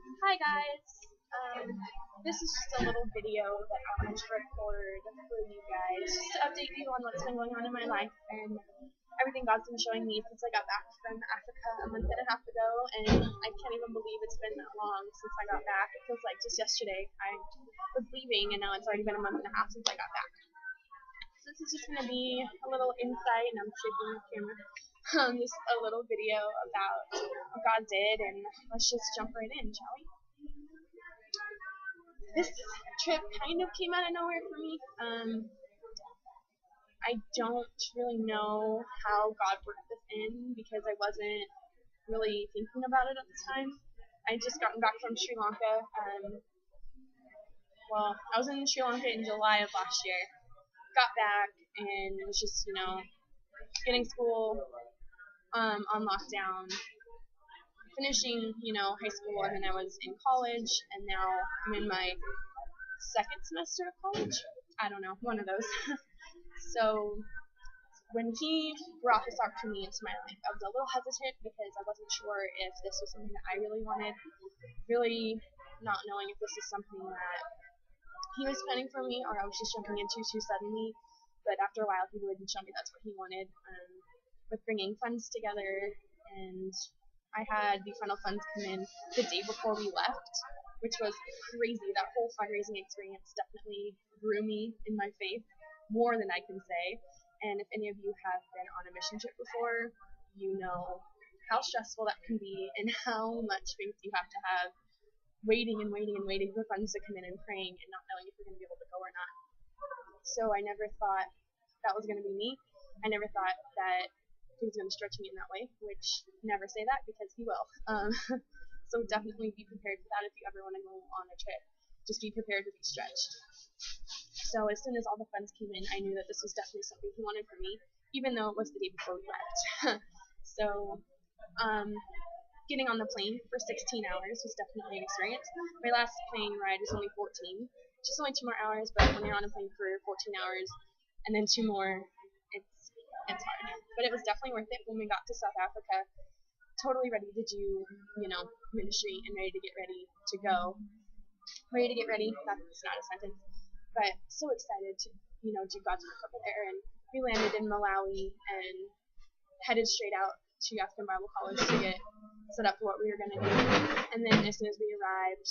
Hi guys. Um, this is just a little video that I wanted to record for you guys, just to update you on what's been going on in my life and everything God's been showing me since I got back from Africa a month and a half ago. And I can't even believe it's been that long since I got back. It feels like just yesterday I was leaving, and now it's already been a month and a half since I got back. So this is just going to be a little insight, and I'm shaking the camera. Just a little video about what God did, and let's just jump right in, shall we? This trip kind of came out of nowhere for me. I don't really know how God worked this in because I wasn't really thinking about it at the time. I had just gotten back from Sri Lanka. I was in Sri Lanka in July of last year. Got back and was just, getting school on lockdown, finishing, high school, and then I was in college, and now I'm in my second semester of college. I don't know, one of those. So when he brought this opportunity into my life, I was a little hesitant because I wasn't sure if this was something that I really wanted, really not knowing if this is something that he was planning for me or I was just jumping into too suddenly. But after a while, he really did show me that's what he wanted, with bringing funds together. And I had the final funds come in the day before we left, which was crazy. That whole fundraising experience definitely grew me in my faith more than I can say. And if any of you have been on a mission trip before, you know how stressful that can be and how much faith you have to have, waiting and waiting and waiting for funds to come in and praying and not knowing if you're going to be able to go or not. So I never thought that was going to be me. I never thought that he was going to stretch me in that way, which never say that because he will. So definitely be prepared for that if you ever want to go on a trip. Just be prepared to be stretched. So as soon as all the funds came in, I knew that this was definitely something he wanted for me, even though it was the day before we left. So getting on the plane for 16 hours was definitely an experience. My last plane ride was only 14, just only 2 more hours, but when you're on a plane for 14 hours and then 2 more, it's hard. But it was definitely worth it when we got to South Africa, totally ready to do, ministry and ready to get ready to go. Ready to get ready, that's not a sentence, but so excited to, do God's work over there. And we landed in Malawi and headed straight out to African Bible College to get set up for what we were going to do. And then as soon as we arrived,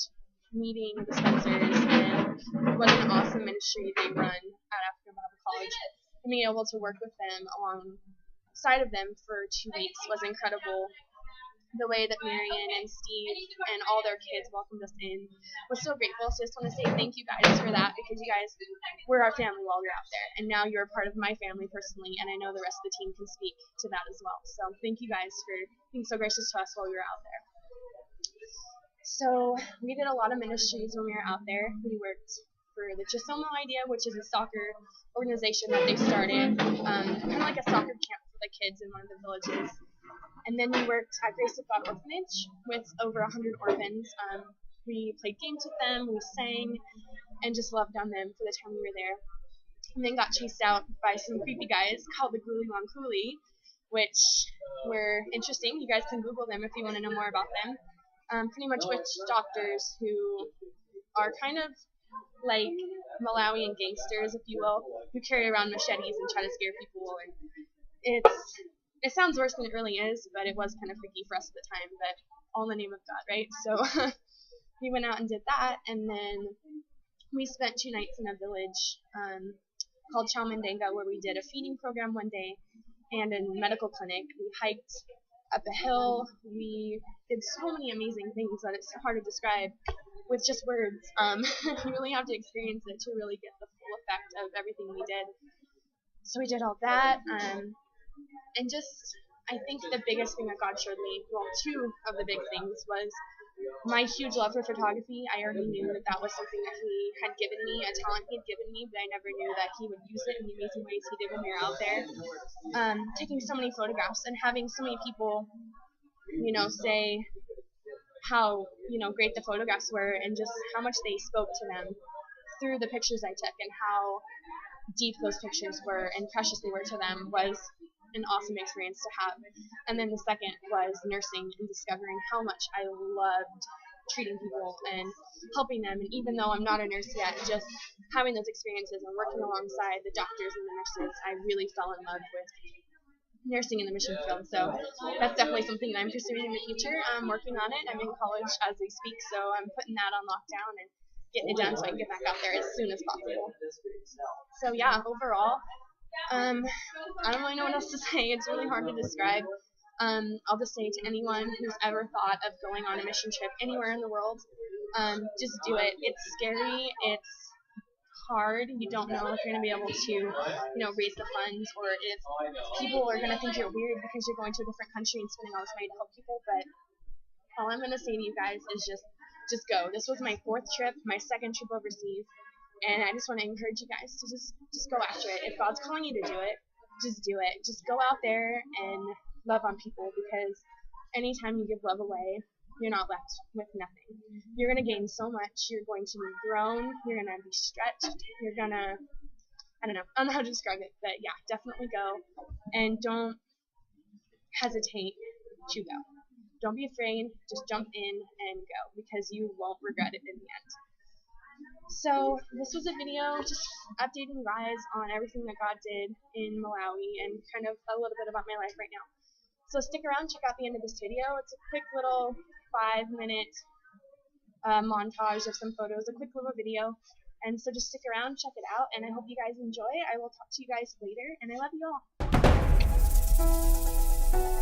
meeting the Spencers and what an awesome ministry they run at African Bible College, and being able to work with them alongside of them for 2 weeks was incredible. The way that Marion and Steve and all their kids welcomed us in was so grateful. So I just want to say thank you guys for that, because you guys were our family while we were out there, and now you're a part of my family personally, and I know the rest of the team can speak to that as well. So thank you guys for being so gracious to us while we were out there. So we did a lot of ministries when we were out there. We worked for the Chisomo Idea, which is a soccer organization that they started, kind of like a soccer camp for the kids in one of the villages. And then we worked at Grace of God Orphanage with over 100 orphans. We played games with them, we sang, and just loved on them for the time we were there. And then got chased out by some creepy guys called the Guli Wankuli, which were interesting. You guys can Google them if you want to know more about them. Pretty much witch doctors who are kind of like Malawian gangsters, if you will, who carry around machetes and try to scare people. And it sounds worse than it really is, but it was kind of freaky for us at the time, but all in the name of God, right? So we went out and did that, and then we spent 2 nights in a village called Chalmandenga, where we did a feeding program one day and a medical clinic. We hiked up a hill. We did so many amazing things that it's hard to describe with just words. You really have to experience it to really get the full effect of everything we did. So we did all that. And just, I think the biggest thing that God showed me, well, 2 of the big things, was my huge love for photography. I already knew that that was something that He had given me, a talent He had given me, but I never knew that He would use it in the amazing ways He did when we were out there. Taking so many photographs and having so many people, say how, great the photographs were, and just how much they spoke to them through the pictures I took, and how deep those pictures were and precious they were to them, was an awesome experience to have. And then the second was nursing and discovering how much I loved treating people and helping them. And even though I'm not a nurse yet, just having those experiences and working alongside the doctors and the nurses, I really fell in love with nursing in the mission field. So that's definitely something that I'm pursuing in the future. I'm working on it. I'm in college as we speak, so I'm putting that on lockdown and getting it done so I can get back out there as soon as possible. So yeah, overall, I don't really know what else to say. It's really hard to describe. I'll just say to anyone who's ever thought of going on a mission trip anywhere in the world, just do it. It's scary. It's hard. You don't know if you're going to be able to, raise the funds, or if people are going to think you're weird because you're going to a different country and spending all this money to help people. But all I'm going to say to you guys is just go. This was my 4th trip, my 2nd trip overseas, and I just want to encourage you guys to just go after it. If God's calling you to do it, just do it. Just go out there and love on people, because anytime you give love away, you're not left with nothing. You're going to gain so much. You're going to be grown. You're going to be stretched. You're going to, I don't know how to describe it, but yeah, definitely go. And don't hesitate to go. Don't be afraid. Just jump in and go, because you won't regret it in the end. So this was a video just updating you guys on everything that God did in Malawi and kind of a little bit about my life right now. So stick around, check out the end of this video. It's a quick little 5-minute montage of some photos, a quick little video. And so just stick around, check it out, and I hope you guys enjoy. I will talk to you guys later, and I love you all.